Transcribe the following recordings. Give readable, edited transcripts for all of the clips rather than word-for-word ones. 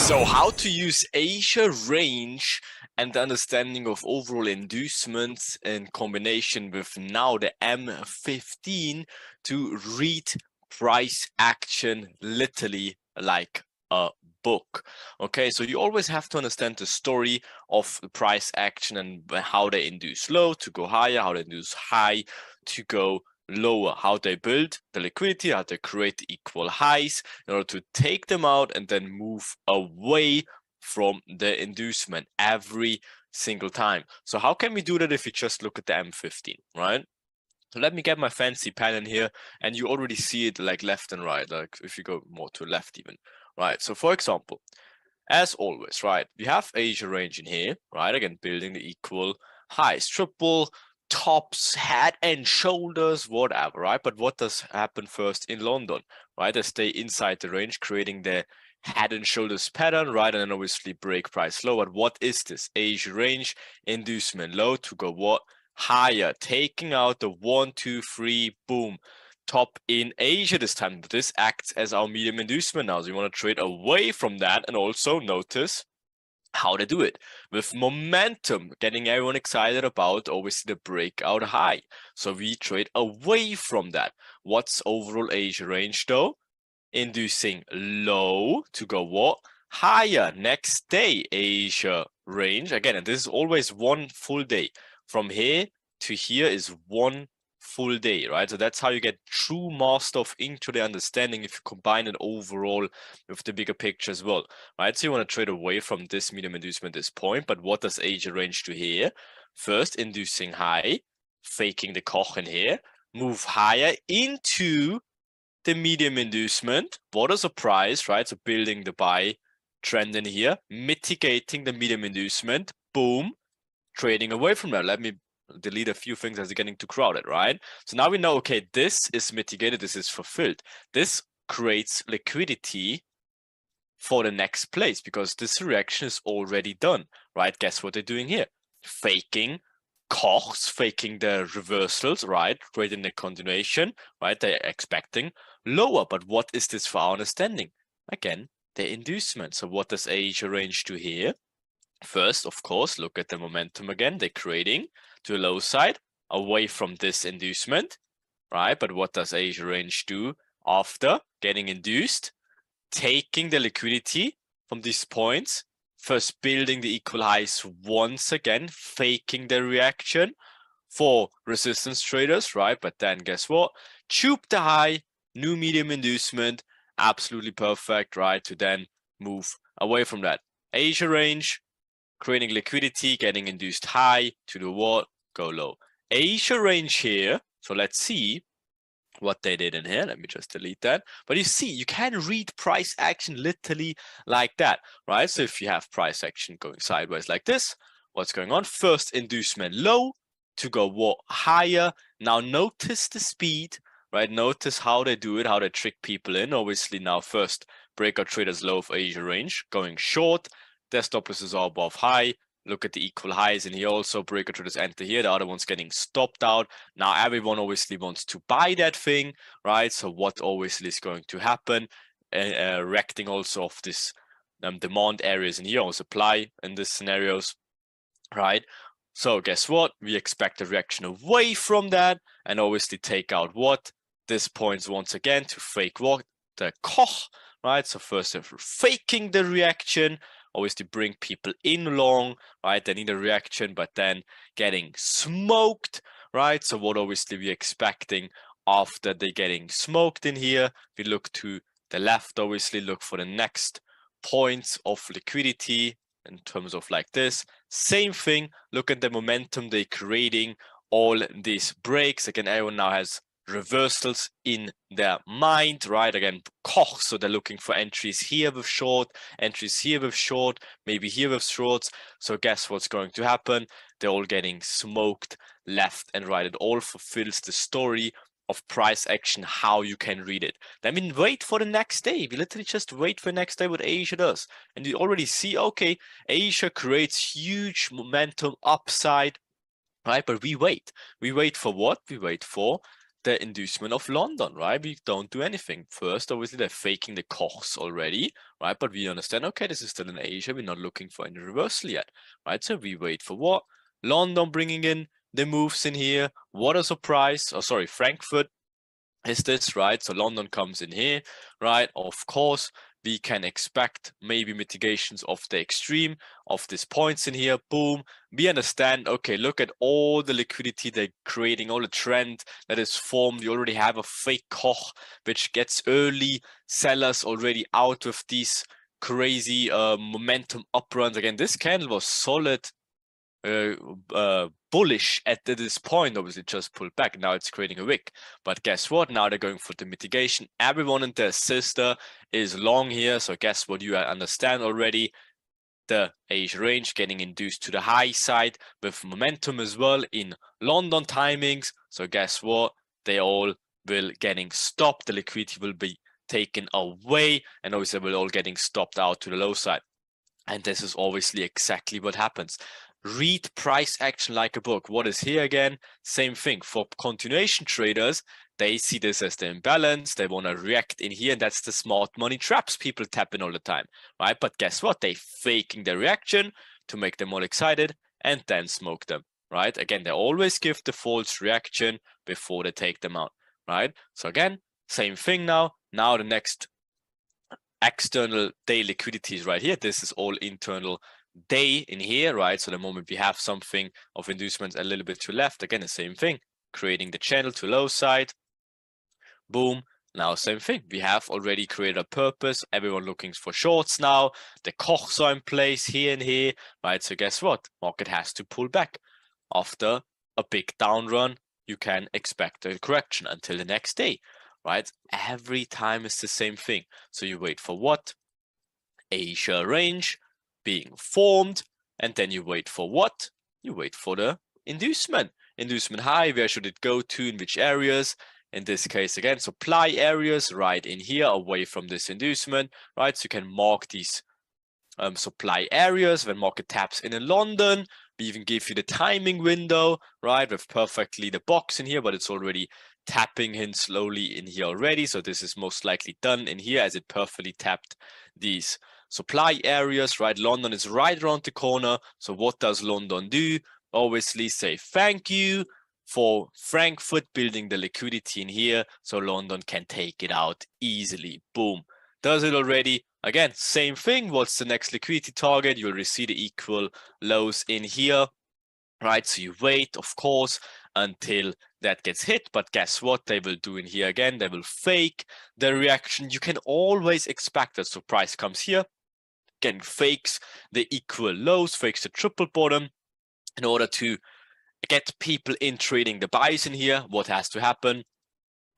So how to use Asia range and the understanding of overall inducements in combination with now the M15 to read price action literally like a book. Okay, so you always have to understand the story of the price action and how they induce low to go higher, how they induce high to go lower, how they build the liquidity, how they create equal highs in order to take them out and then move away from the inducement every single time. So how can we do that if we just look at the M15, right? So let me get my fancy pen in here, and you already see it like left and right, like if you go more to left even, right? So for example, as always, right, we have Asia range in here, right? Again, building the equal highs, triple tops, head and shoulders, whatever, right? But what does happen first in London, right? They stay inside the range, creating the head and shoulders pattern, right? And then obviously break price low. But what is this? Asia range, inducement low to go what? Higher, taking out the 1, 2, 3, boom, top in Asia this time. But this acts as our medium inducement now. So you want to trade away from that, and also notice how they do it with momentum, getting everyone excited about obviously the breakout high. So we trade away from that. What's overall Asia range though? Inducing low to go what? Higher. Next day, Asia range again, and this is always one full day. From here to here is one full day, right? So that's how you get true master of intraday understanding if you combine it overall with the bigger picture as well, right? So you want to trade away from this medium inducement at this point, but what does Asia range do here? First, inducing high, faking the Koch in here, move higher into the medium inducement. What a surprise, right? So building the buy trend in here, mitigating the medium inducement, boom, trading away from that. Let me delete a few things as it's getting too crowded, right? So now we know, okay, this is mitigated, this is fulfilled. This creates liquidity for the next place because this reaction is already done, right? Guess what they're doing here? Faking Kochs, faking the reversals, right? Creating the continuation, right? They're expecting lower, but what is this for our understanding? Again, the inducement. So what does Asia range do here? First, of course, look at the momentum again. They're creating to the low side away from this inducement, right? But what does Asia range do after getting induced? Taking the liquidity from these points, first building the equal highs once again, faking the reaction for resistance traders, right? But then guess what? Tube the high, new medium inducement, absolutely perfect, right? To then move away from that. Asia range, creating liquidity, getting induced high to the what? Go low. Asia range here. So let's see what they did in here. Let me just delete that. But you see, you can read price action literally like that, right? So if you have price action going sideways like this, what's going on? First inducement low to go what? Higher. Now notice the speed, right? Notice how they do it, how they trick people in. Obviously now first breakout traders low of Asia range going short. Their stop losses are above high. Look at the equal highs, and here also breakout traders enter here. The other one's getting stopped out. Now everyone obviously wants to buy that thing, right? So what obviously is going to happen? Recting also of this demand areas in here or supply in these scenarios, right? So guess what? We expect a reaction away from that, and obviously take out what? This points once again to fake what? The Koch, right? So first they're faking the reaction, obviously bring people in long, right? They need a reaction, but then getting smoked, right? So what obviously we're expecting after they're getting smoked in here, we look to the left, obviously look for the next points of liquidity in terms of like this. Same thing, look at the momentum they're creating, all these breaks. Again, everyone now has reversals in their mind, right? Again, Koch, so they're looking for entries here with short, entries here with short, maybe here with shorts. So guess what's going to happen? They're all getting smoked left and right. It all fulfills the story of price action, how you can read it. Then we wait for the next day. We literally just wait for the next day what Asia does. And you already see, okay, Asia creates huge momentum upside, right? But we wait. We wait for what? We wait for the inducement of London, right? We don't do anything. First, obviously, they're faking the course already, right? But we understand, okay, this is still in Asia. We're not looking for any reversal yet, right? So we wait for what? London bringing in the moves in here. What a surprise. Oh, sorry, Frankfurt is this, right? So London comes in here, right? Of course, we can expect maybe mitigations of the extreme of these points in here. Boom. We understand, okay, look at all the liquidity they're creating, all the trend that is formed. You already have a fake Koch, which gets early sellers already out of these crazy momentum up runs. Again, this candle was solid bullish at this point. Obviously just pulled back. Now it's creating a wick, but guess what? Now they're going for the mitigation. Everyone and their sister is long here, so guess what? You understand already. The Asia range getting induced to the high side with momentum as well in London timings. So guess what? They all will getting stopped. The liquidity will be taken away, and obviously we're all getting stopped out to the low side. And this is obviously exactly what happens. Read price action like a book. What is here again? Same thing. For continuation traders, they see this as the imbalance. They want to react in here, and that's the smart money traps people tap in all the time, right? But guess what? They faking the reaction to make them all excited and then smoke them, right? Again, they always give the false reaction before they take them out, right? So again, same thing now. Now the next external day liquidity is right here. This is all internal day in here, right? So the moment we have something of inducement a little bit to left, again, the same thing, creating the channel to low side, boom. Now, same thing. We have already created a purpose. Everyone looking for shorts now. The Kochs are in place here and here, right? So guess what? Market has to pull back. After a big down run, you can expect a correction until the next day, right? Every time it's the same thing. So you wait for what? Asia range being formed, and then you wait for what? You wait for the inducement. Inducement high, where should it go to, in which areas? In this case, again, supply areas right in here, away from this inducement, right? So you can mark these supply areas when market taps in London. We even give you the timing window, right? With perfectly the box in here, but it's already tapping in slowly in here already. So this is most likely done in here as it perfectly tapped these supply areas, right? London is right around the corner. So what does London do? Obviously say thank you for Frankfurt building the liquidity in here so London can take it out easily. Boom. Does it already. Again, same thing. What's the next liquidity target? You'll receive the equal lows in here, right? So you wait, of course, until that gets hit. But guess what they will do in here again? They will fake the reaction. You can always expect that. So price comes here, again, fakes the equal lows, fakes the triple bottom in order to get people in trading the buys in here. What has to happen?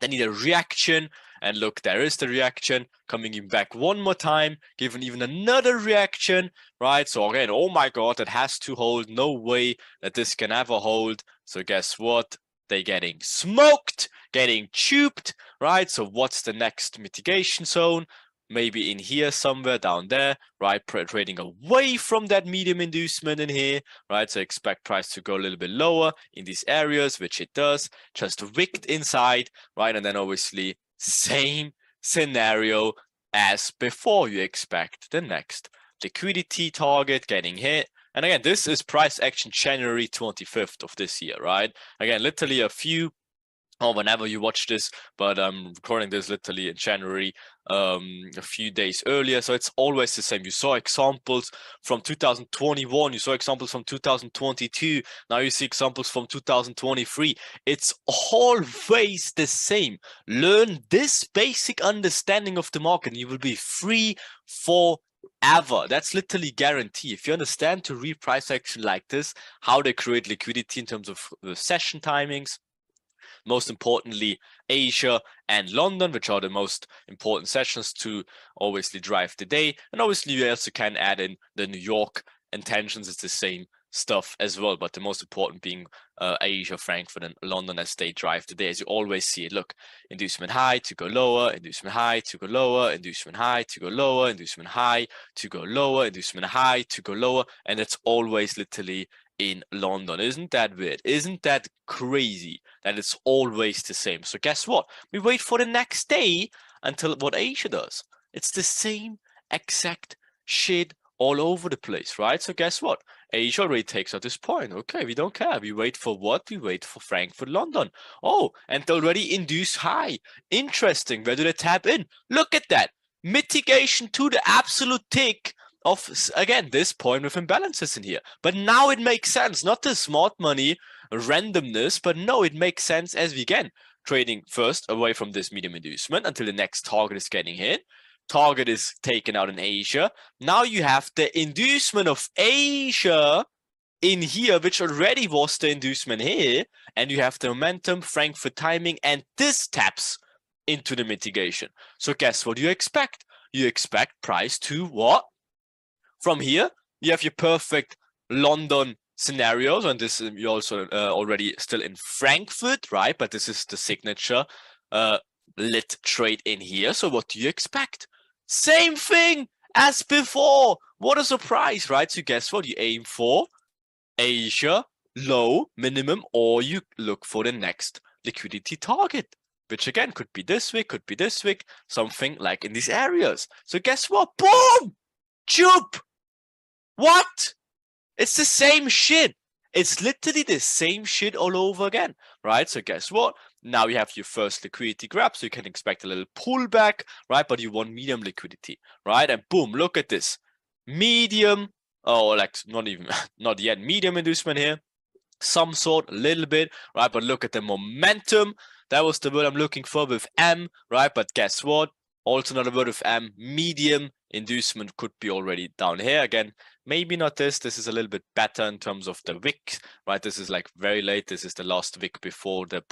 They need a reaction, and look, there is the reaction coming in back one more time, given even another reaction, right? So again, oh my god, that has to hold. No way that this can ever hold. So guess what? They're getting smoked, getting tubed, right? So what's the next mitigation zone? Maybe in here somewhere down there, right? Trading away from that medium inducement in here, right? So expect price to go a little bit lower in these areas, which it does, just wicked inside, right? And then obviously same scenario as before. You expect the next liquidity target getting hit. And again, this is price action January 25th of this year, right? Again, literally a few, or whenever you watch this, but I'm recording this literally in January, a few days earlier. So it's always the same. You saw examples from 2021, you saw examples from 2022, now you see examples from 2023. It's always the same. Learn this basic understanding of the market and you will be free forever. That's literally guarantee. If you understand to read price action like this, how they create liquidity in terms of session timings, most importantly, Asia and London, which are the most important sessions to obviously drive the day. And obviously, you also can add in the New York intentions. It's the same stuff as well, but the most important being Asia, Frankfurt, and London as they drive the day. As you always see it, look, inducement high to go lower, inducement high to go lower, inducement high to go lower, inducement high to go lower, inducement high to go lower, and it's always literally in London. Isn't that weird? Isn't that crazy that it's always the same? So guess what? We wait for the next day until what Asia does. It's the same exact shit all over the place, right? So guess what? Asia already takes out this point. Okay, we don't care. We wait for what? We wait for Frankfurt, London. Oh, and they already induce high. Interesting. Where do they tap in? Look at that. Mitigation to the absolute tick of, again, this point with imbalances in here. But now it makes sense. Not the smart money randomness, but no, it makes sense as we again trading first away from this medium inducement until the next target is getting hit. Target is taken out in Asia. Now you have the inducement of Asia in here, which already was the inducement here, and you have the momentum, Frankfurt timing, and this taps into the mitigation. So guess what you expect? You expect price to what? From here, you have your perfect London scenarios, and this you also already still in Frankfurt, right? But this is the signature lit trade in here. So what do you expect? Same thing as before. What a surprise, right? So guess what? You aim for Asia low minimum, or you look for the next liquidity target, which again could be this week, could be this week, something like in these areas. So guess what? Boom! Chup! What? It's the same shit. It's literally the same shit all over again, right? So guess what? Now you have your first liquidity grab, so you can expect a little pullback, right? But you want medium liquidity, right? And boom, look at this. Medium, or like not yet medium inducement here. Some sort, a little bit, right? But look at the momentum. That was the word I'm looking for with M, right? But guess what? Also another word with M, medium inducement could be already down here. Again, maybe not this. This is a little bit better in terms of the wick, right? This is like very late. This is the last wick before the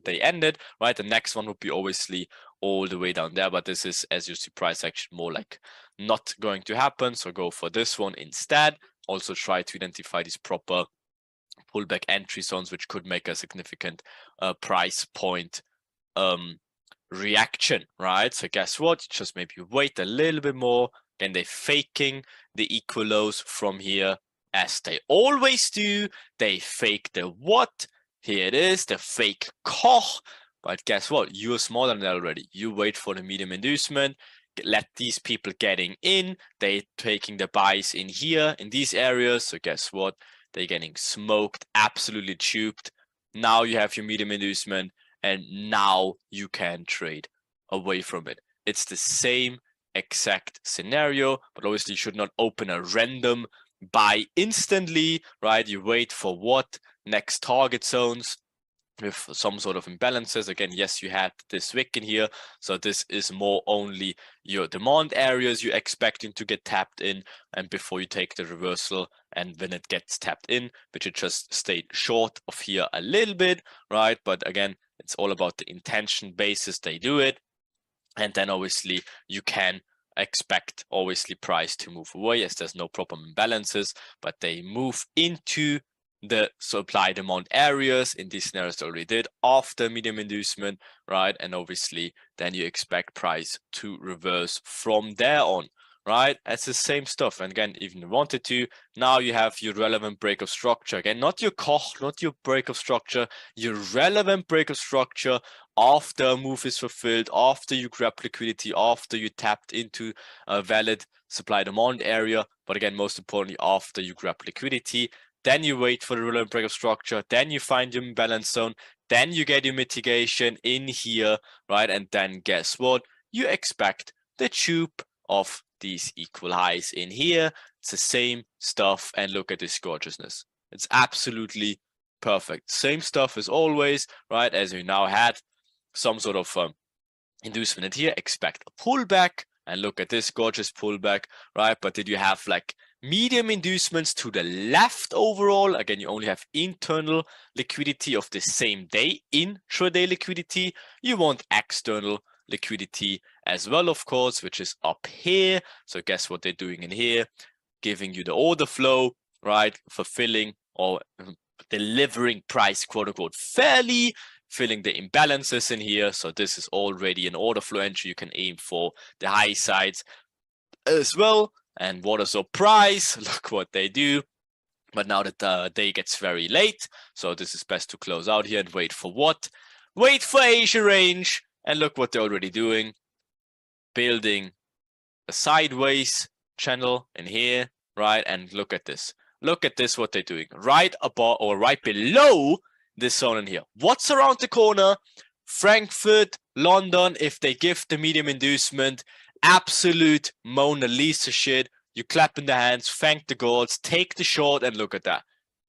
day ended, right? The next one would be obviously all the way down there, but this is, as you see, price action more like not going to happen. So go for this one instead. Also try to identify these proper pullback entry zones, which could make a significant price point reaction, right? So guess what? Just maybe wait a little bit more. Then they're faking the equal lows from here, as they always do. They fake the what? Here it is, the fake Koch. But guess what? You're smaller than that already. You wait for the medium inducement. Let these people getting in. They taking the buys in here, in these areas. So guess what? They're getting smoked, absolutely tubed. Now you have your medium inducement, and now you can trade away from it. It's the same exact scenario, but obviously you should not open a random buy instantly, right? You wait for what? Next target zones with some sort of imbalances. Again, yes, you had this wick in here, so this is more only your demand areas you're expecting to get tapped in, and before you take the reversal, and when it gets tapped in, which it just stayed short of here a little bit, right? But again, it's all about the intention basis they do it, and then obviously you can expect obviously price to move away as there's no proper imbalances, but they move into the supply demand areas in these scenarios they already did after medium inducement, right? And obviously then you expect price to reverse from there on, right? That's the same stuff. And again, even if you wanted to, now you have your relevant break of structure. Again, not your Koch, not your break of structure, your relevant break of structure after a move is fulfilled, after you grab liquidity, after you tapped into a valid supply demand area. But again, most importantly, after you grab liquidity, then you wait for the relevant break of structure, then you find your imbalance zone, then you get your mitigation in here, right? And then guess what? You expect the tube of these equal highs in here. It's the same stuff, and look at this gorgeousness. It's absolutely perfect. Same stuff as always, right? As we now had some sort of inducement in here, expect a pullback, and look at this gorgeous pullback, right? But did you have like medium inducements to the left overall? Again, you only have internal liquidity of the same day, intraday liquidity. You want external liquidity as well, of course, which is up here. So guess what they're doing in here? Giving you the order flow, right? Fulfilling or delivering price, quote unquote, fairly, filling the imbalances in here. So this is already an order flow entry. You can aim for the high sides as well. And what a surprise, look what they do. But now that the day gets very late, so this is best to close out here and wait for what? Wait for Asia range, and look what they're already doing. Building a sideways channel in here, right? And look at this. Look at this, what they're doing. Right above or right below this zone in here. What's around the corner? Frankfurt, London, if they give the medium inducement, absolute Mona Lisa shit. You clap in the hands, thank the gods, take the short, and look at that.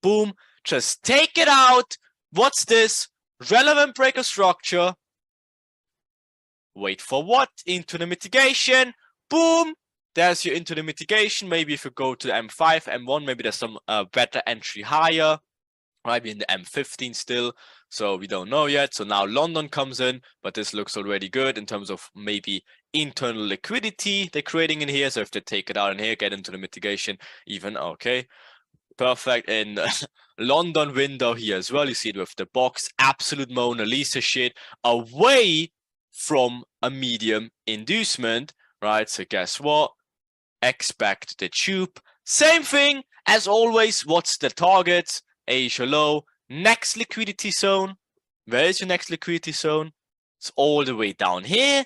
Boom, just take it out. What's this? Relevant breaker structure. Wait for what? Into the mitigation. Boom. There's your into the mitigation. Maybe if you go to M5, M1, maybe there's some better entry higher. Maybe in the M15 still. So we don't know yet. So now London comes in, but this looks already good in terms of maybe internal liquidity they're creating in here. So if they take it out in here, get into the mitigation, even okay. Perfect. In London window here as well. You see it with the box. Absolute Mona Lisa shit. Away from a medium inducement, right? So guess what? Expect the tube. Same thing as always. What's the target? Asia low. Next liquidity zone. Where is your next liquidity zone? It's all the way down here,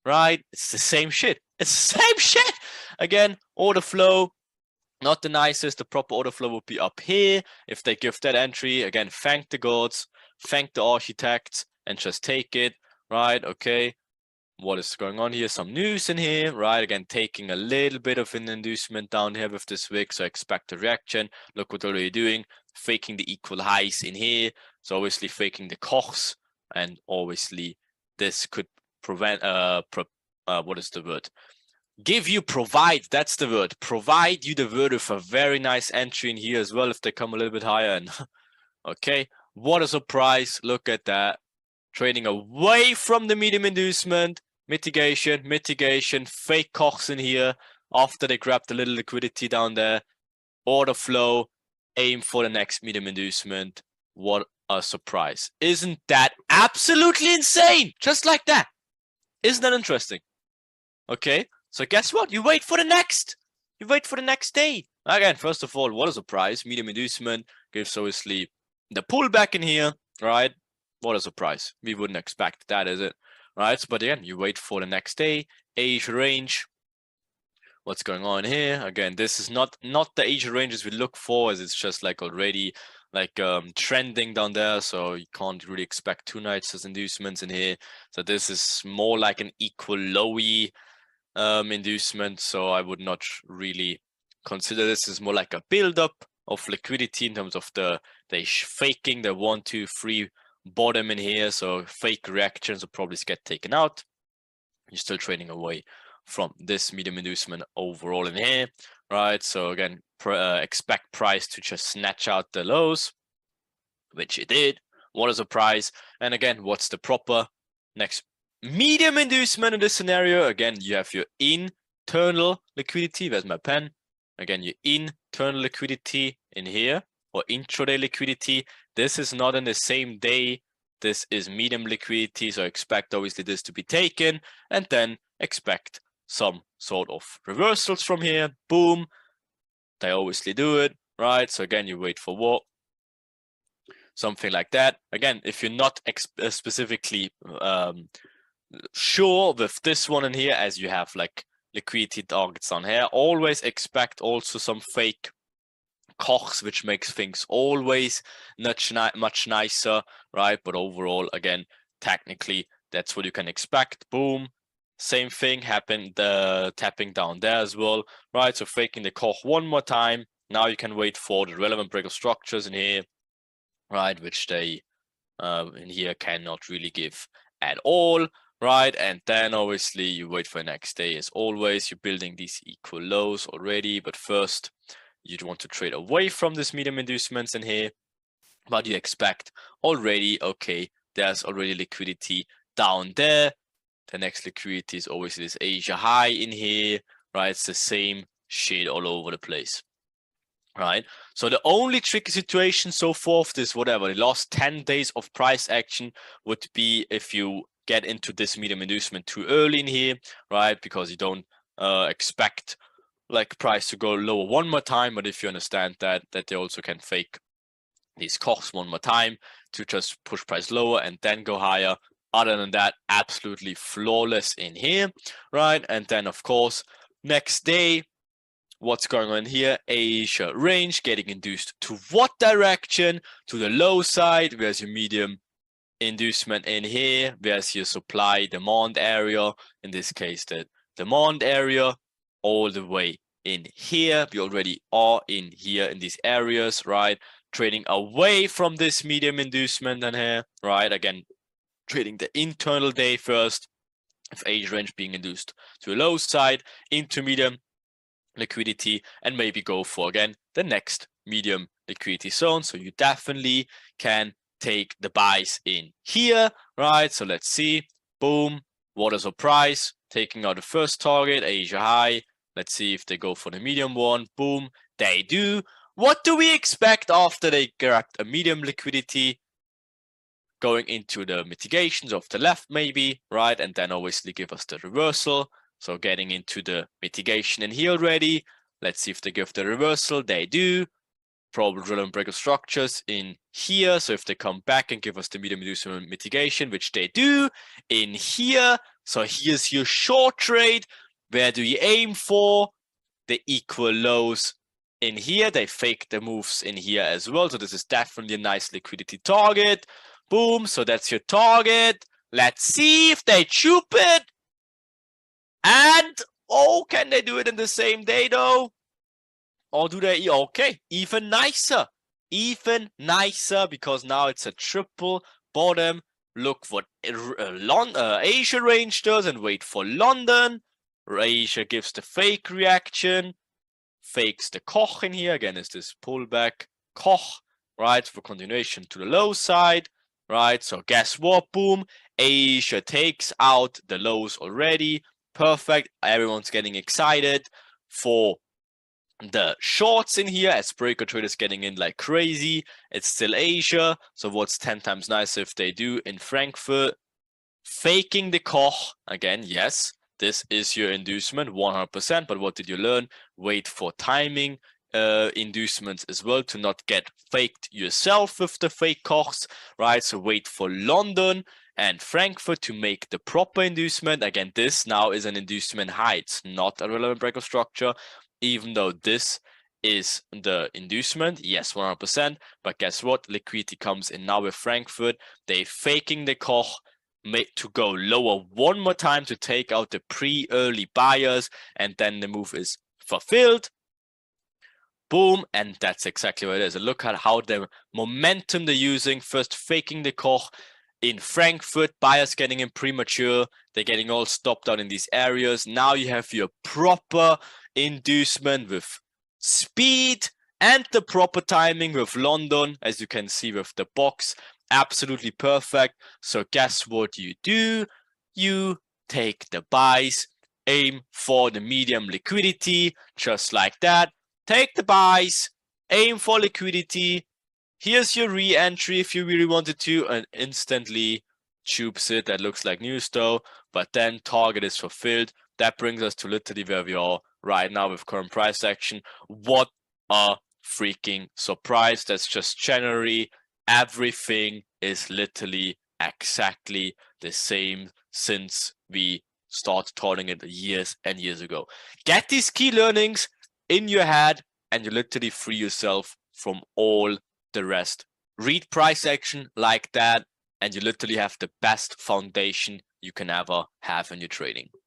right? It's the same shit. It's the same shit. Again, order flow. Not the nicest. The proper order flow would be up here. If they give that entry, again, thank the gods, thank the architects, and just take it. Right, okay. What is going on here? Some news in here, right? Again, taking a little bit of an inducement down here with this wick, so expect a reaction. Look what they're already doing, faking the equal highs in here. So obviously faking the Kochs, and obviously this could prevent, what is the word? That's the word. Provide you the word with a very nice entry in here as well if they come a little bit higher. And okay, what a surprise. Look at that. Trading away from the medium inducement, mitigation, fake Kochs in here after they grabbed a little liquidity down there. Order flow, aim for the next medium inducement. What a surprise. Isn't that absolutely insane? Just like that. Isn't that interesting? Okay, so guess what? You wait for the next. You wait for the next day. Again, first of all, what a surprise. Medium inducement gives obviously the pullback in here, right? What a surprise. We wouldn't expect that, is it? Right, but again, you wait for the next day. Asia range. What's going on here? Again, this is not the Asia ranges we look for, as it's just like already like trending down there, so you can't really expect two nights as inducements in here. So this is more like an equal lowy inducement, so I would not really consider this as more like a build-up of liquidity in terms of they faking the 1, 2, 3 bottom in here, so fake reactions will probably get taken out. You're still trading away from this medium inducement overall in here, right? So again, expect price to just snatch out the lows, which it did. What a surprise. And again, what's the proper next medium inducement in this scenario? Again, you have your internal liquidity. Where's my pen? Again, your internal liquidity in here, or intraday liquidity. This is not in the same day. This is medium liquidity, so expect obviously this to be taken, and then expect some sort of reversals from here. Boom. They obviously do it, right? So again, you wait for what? Something like that. Again, if you're not specifically sure with this one in here, as you have like liquidity targets on here, always expect also some fake Kochs, which makes things always much nicer, right? But overall, again, technically, that's what you can expect. Boom. Same thing happened, the tapping down there as well, right? So faking the Koch one more time. Now you can wait for the relevant breaker structures in here, right? Which they in here cannot really give at all, right? And then obviously you wait for the next day. As always, you're building these equal lows already, but first you'd want to trade away from this medium inducements in here, but you expect already, okay, there's already liquidity down there. The next liquidity is obviously this Asia high in here, right? It's the same shit all over the place, right? So the only tricky situation so far of this, whatever, the last 10 days of price action would be if you get into this medium inducement too early in here, right? Because you don't expect like price to go lower one more time, but if you understand that they also can fake these costs one more time to just push price lower and then go higher. Other than that, absolutely flawless in here, right? And then of course, next day, what's going on here? Asia range getting induced to what direction? To the low side. Where's your medium inducement in here? Where's your supply demand area? In this case, the demand area all the way in here. We already are in here in these areas, right? Trading away from this medium inducement in here, right? Again, trading the internal day first, of Asia range being induced to a low side, into medium liquidity, and maybe go for again the next medium liquidity zone. So you definitely can take the buys in here, right? So let's see, boom, what is our price? Taking out the first target, Asia high. Let's see if they go for the medium one, boom, they do. What do we expect after they grab a medium liquidity? Going into the mitigations of the left maybe, right? And then obviously give us the reversal. So getting into the mitigation in here already. Let's see if they give the reversal. They do. Probable drill and break of structures in here. So if they come back and give us the medium inducement mitigation, which they do in here. So here's your short trade. Where do you aim for? The equal lows in here. They fake the moves in here as well. So this is definitely a nice liquidity target. Boom. So that's your target. Let's see if they chup it. And, oh, can they do it in the same day though? Or do they? Okay, even nicer. Even nicer, because now it's a triple bottom. Look what Asia range does and wait for London. Asia gives the fake reaction. Fakes the Koch in here. Again, is this pullback Koch, right? For continuation to the low side, right? So guess what? Boom. Asia takes out the lows already. Perfect. Everyone's getting excited for the shorts in here as breaker traders getting in like crazy. It's still Asia. So what's 10 times nicer if they do in Frankfurt? Faking the Koch. Again, yes. This is your inducement 100%, but what did you learn? Wait for timing inducements as well to not get faked yourself with the fake Kochs, right? So wait for London and Frankfurt to make the proper inducement. Again, this now is an inducement high. It's not a relevant break of structure, even though this is the inducement. Yes, 100%. But guess what? Liquidity comes in now with Frankfurt. They faking the Koch, made to go lower one more time to take out the pre-early buyers, and then the move is fulfilled. Boom, and that's exactly what it is. Look at how the momentum they're using. First faking the Koch in Frankfurt, buyers getting in premature, they're getting all stopped out in these areas. Now you have your proper inducement with speed and the proper timing with London, as you can see with the box. Absolutely perfect. So guess what you do? You take the buys, aim for the medium liquidity, just like that. Take the buys, aim for liquidity. Here's your re-entry if you really wanted to, and instantly tubes it. That looks like news though, but then target is fulfilled. That brings us to literally where we are right now with current price action. What a freaking surprise. That's just January. Everything is literally exactly the same since we started turning it years and years ago. Get these key learnings in your head and you literally free yourself from all the rest. Read price action like that and you literally have the best foundation you can ever have in your trading.